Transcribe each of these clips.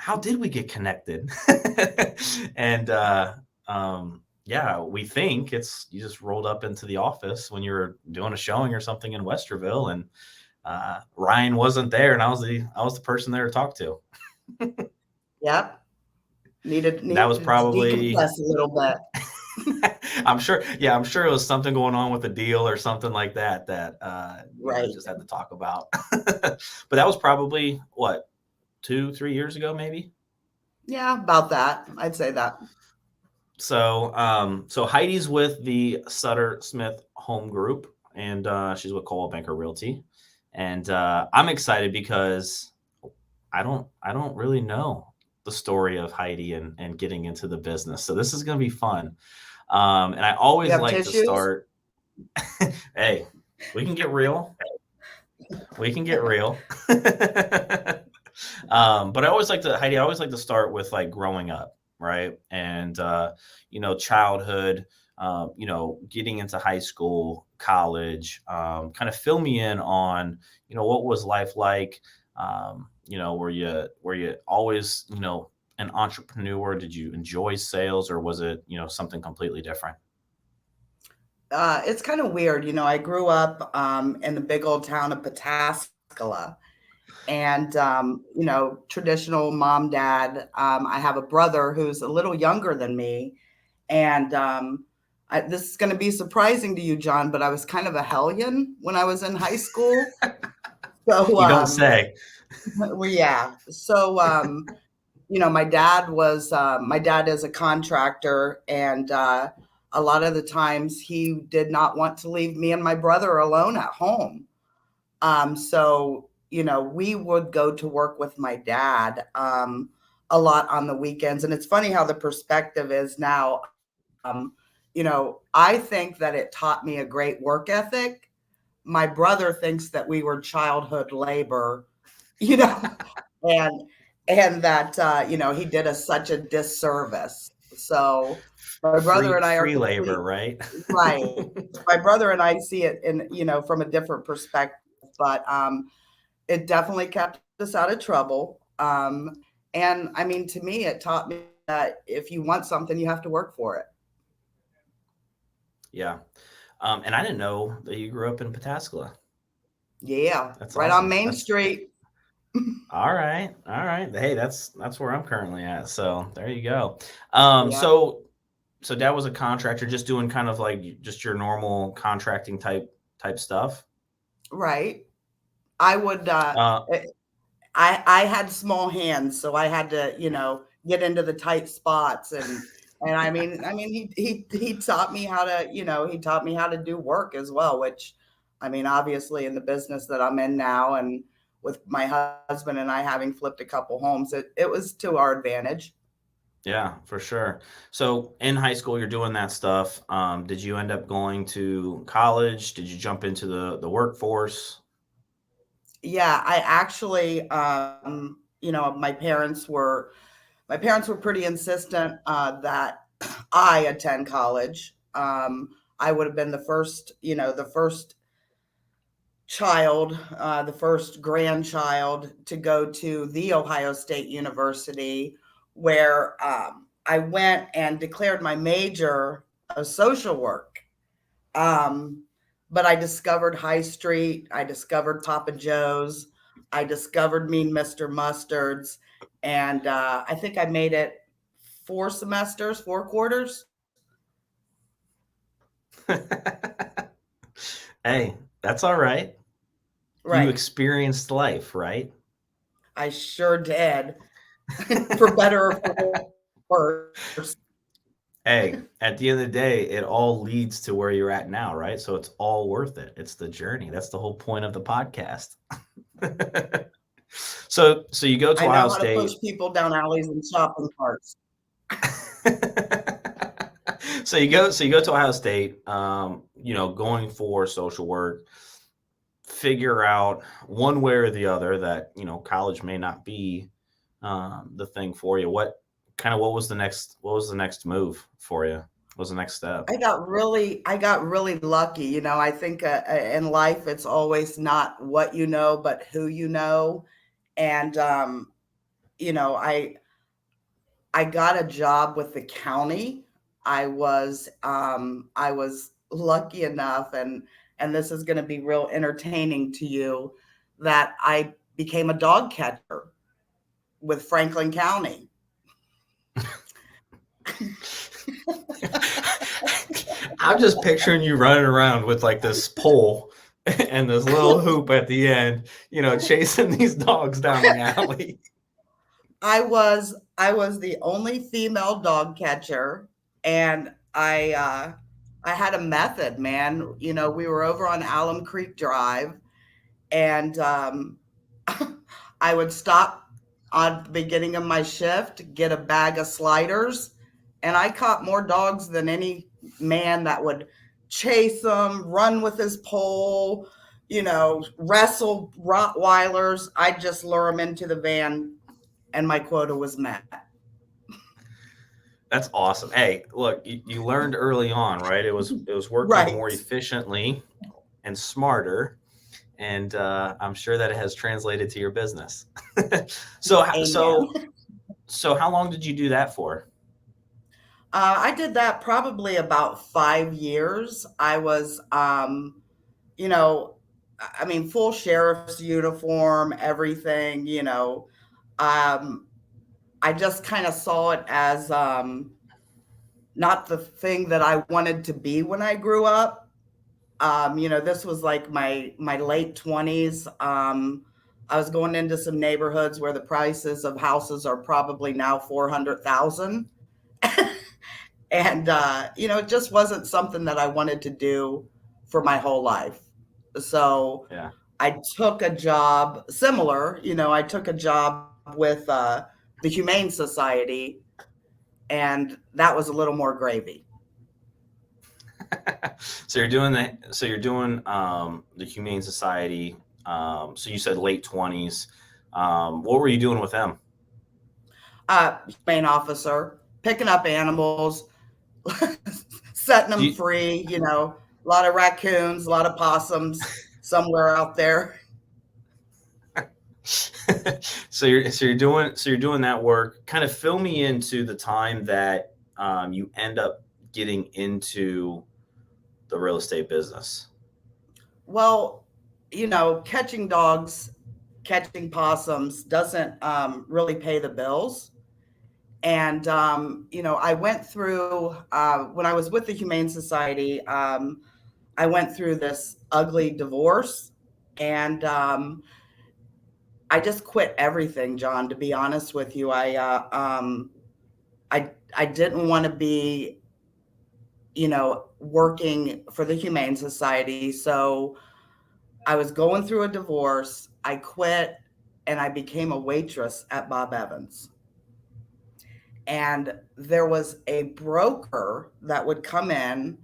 how did we get connected? And yeah, we think it's you just rolled up into the office when you were doing a showing or something in Westerville, and Ryan wasn't there, and I was the person there to talk to. Yep. That was Needed to probably decompress a little bit. I'm sure. Yeah, I'm sure it was something going on with a deal or something like that that Right. just had to talk about. But that was probably what 2-3 years ago, maybe. Yeah, about that. I'd say that. So Heidi's with the Sutter Smith Home Group, and she's with Coldwellbanker Realty, and I'm excited because I don't really know the story of Heidi and getting into the business. So this is going to be fun. And I You always have like to tissues? start. Hey, we can get real. We can get real. But I always like to, Heidi, I always like to start with like growing up, right? And, childhood, getting into high school, college, kind of fill me in on, what was life like? Were you always, an entrepreneur? Did you enjoy sales, or was it, something completely different? It's kind of weird. I grew up in the big old town of Pataskala, and traditional mom, dad. I have a brother who's a little younger than me, and this is going to be surprising to you, John, but I was kind of a hellion when I was in high school. So, You don't say. well, yeah. So, my dad is a contractor, and a lot of the times he did not want to leave me and my brother alone at home. So, we would go to work with my dad a lot on the weekends. And it's funny how the perspective is now. I think that it taught me a great work ethic. My brother thinks that we were childhood labor, you know, and that he did us such a disservice. So my brother and I are Free labor, complete. right? Right. My brother and I see it in, from a different perspective, but it definitely kept us out of trouble. And I mean, to me, it taught me that if you want something, you have to work for it. Yeah. And I didn't know that you grew up in Pataskala. Yeah, That's right on awesome. Main That's Street. all right. All right. Hey, that's where I'm currently at. So there you go. Yeah, So dad was a contractor, just doing kind of like just your normal contracting type stuff. right. I would. Uh, eh, I had small hands, so I had to, get into the tight spots, and I mean, he taught me how to, he taught me how to do work as well, which, I mean, obviously in the business that I'm in now, and with my husband and I having flipped a couple homes, it was to our advantage. yeah, for sure. So in high school, you're doing that stuff. Did you end up going to college? Did you jump into the workforce? Yeah, I actually, my parents were pretty insistent that I attend college. I would have been the first child, the first grandchild to go to the Ohio State University, where I went and declared my major of social work. Um, but I discovered High Street, I discovered Papa Joe's, I discovered Mean Mr. Mustard's, and I think I made it 4 semesters, 4 quarters. Hey, that's all right. You Right. experienced life, right? I sure did, for better or for worse. Hey, at the end of the day, it all leads to where you're at now, right? So it's all worth it. It's the journey. That's the whole point of the podcast. So you go I to know Ohio how to push State. people down alleys and shopping carts. So you go to Ohio State, going for social work, figure out one way or the other that, college may not be the thing for you. What was the next move for you? What was the next step? I got really lucky. I think in life it's always not what you know, but who you know. And you know, I got a job with the county. I was lucky enough, and this is going to be real entertaining to you, that I became a dog catcher with Franklin County. I'm just picturing you running around with like this pole and this little hoop at the end, chasing these dogs down the alley. I was the only female dog catcher, and I had a method, man. You know, we were over on Alum Creek Drive, and I would stop on the beginning of my shift, get a bag of sliders, and I caught more dogs than any man that would chase them, run with his pole, wrestle Rottweilers. I'd just lure them into the van, and my quota was met. That's awesome. Hey, look, you learned early on, right? It was working Right. more efficiently and smarter, and I'm sure that it has translated to your business. so Amen. so how long did you do that for? I did that probably about 5 years. I was, you know, I mean, full sheriff's uniform, everything, I just kind of saw it as not the thing that I wanted to be when I grew up. This was like my late 20s. I was going into some neighborhoods where the prices of houses are probably now 400,000. And it just wasn't something that I wanted to do for my whole life. So Yeah. I took a job similar. I took a job with the Humane Society, and that was a little more gravy. So you're doing that. So you're doing the Humane Society. So you said late 20s. What were you doing with them? Humane officer, picking up animals, setting Do them you, free. A lot of raccoons, a lot of possums somewhere out there. so you're doing that work. Kind of fill me into the time that you end up getting into the real estate business. Well, catching dogs, catching possums doesn't really pay the bills. And, I went through, when I was with the Humane Society, I went through this ugly divorce. And I just quit everything, John, to be honest with you. I didn't want to be, working for the Humane Society. So I was going through a divorce. I quit, and I became a waitress at Bob Evans. And there was a broker that would come in.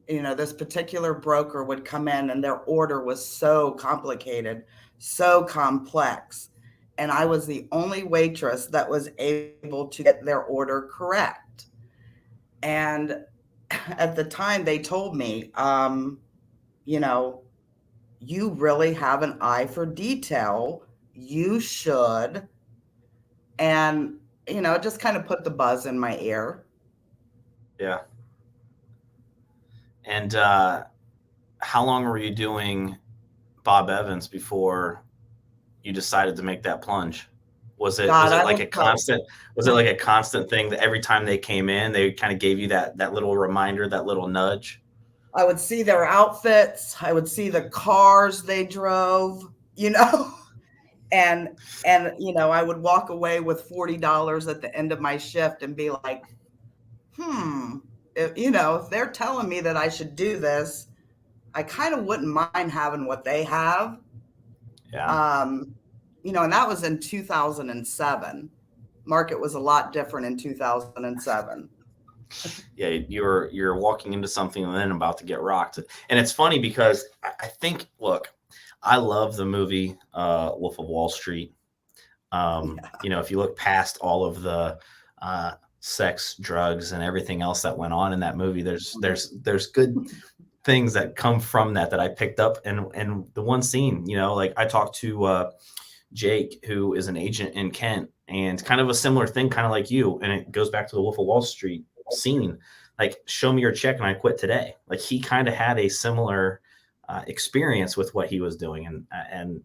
This particular broker would come in, and their order was so complicated, so complex. And I was the only waitress that was able to get their order correct. And at the time, they told me, you know, you really have an eye for detail. You should. And, it just kind of put the buzz in my ear. Yeah. And how long were you doing Bob Evans before you decided to make that plunge? Was it was God, it I like will a tell constant was it like a constant thing that every time they came in, they kind of gave you that little reminder, that little nudge? I would see their outfits. I would see the cars they drove, and I would walk away with $40 at the end of my shift and be like, if they're telling me that I should do this, I kind of wouldn't mind having what they have. Yeah. Um, and that was in 2007. Market was a lot different in 2007. Yeah, you're walking into something and then about to get rocked. And it's funny because I think, look, I love the movie Wolf of Wall Street. If you look past all of the sex, drugs, and everything else that went on in that movie, there's good things that come from that I picked up. And the one scene, like I talked to Jake, who is an agent in Kent, and kind of a similar thing, kind of like you. And it goes back to the Wolf of Wall Street scene. Like, show me your check and I quit today. Like, he kind of had a similar experience with what he was doing. And,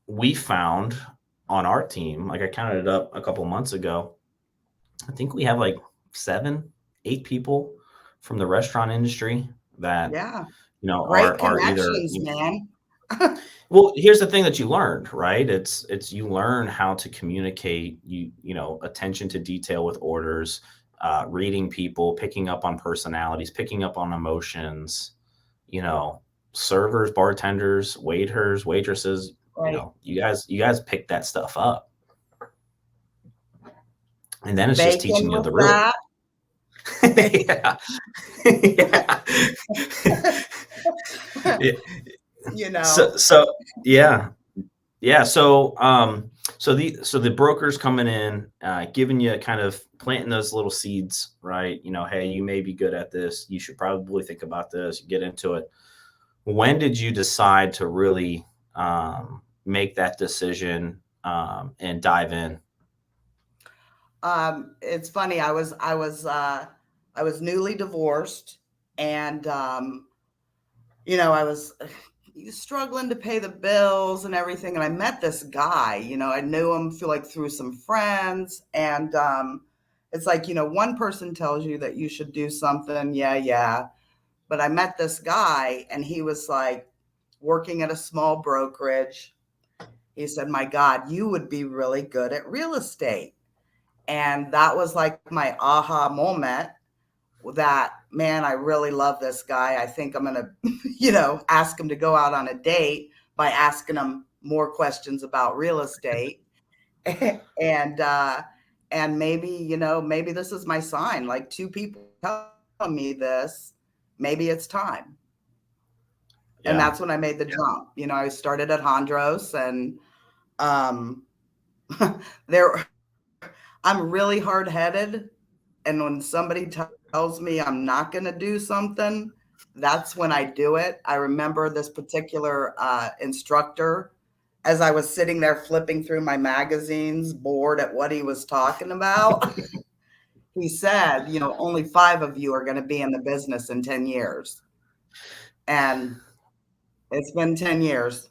we found on our team, like I counted it up a couple months ago, I think we have like 7, 8 people from the restaurant industry that, Yeah. are Great either, connections, man. well, here's the thing that you learned, right? It's you learn how to communicate, attention to detail with orders, reading people, picking up on personalities, picking up on emotions, you know, servers, bartenders, waiters, waitresses, Right. you guys pick that stuff up. And then it's just Bacon teaching you with the real. that. Yeah. Yeah. Yeah. You So, know. so yeah. Yeah. So the brokers coming in, giving you kind of planting those little seeds, right? Hey, you may be good at this. You should probably think about this. Get into it. When did you decide to really make that decision and dive in? It's funny. I was newly divorced, and I was struggling to pay the bills and everything. And I met this guy. I knew him, feel like through some friends, and it's like one person tells you that you should do something. Yeah, yeah. But I met this guy, and he was like working at a small brokerage. He said, "My God, you would be really good at real estate." And that was like my aha moment that, man, I really love this guy. I think I'm going to, ask him to go out on a date by asking him more questions about real estate. and, and maybe, maybe this is my sign. Like, 2 people telling me this, maybe it's time. And Yeah. that's when I made the jump. I started at Hondros, and um, there, I'm really hard headed. And when somebody tells me I'm not going to do something, that's when I do it. I remember this particular instructor, as I was sitting there flipping through my magazines, bored at what he was talking about. He said, only 5 of you are going to be in the business in 10 years. And it's been 10 years.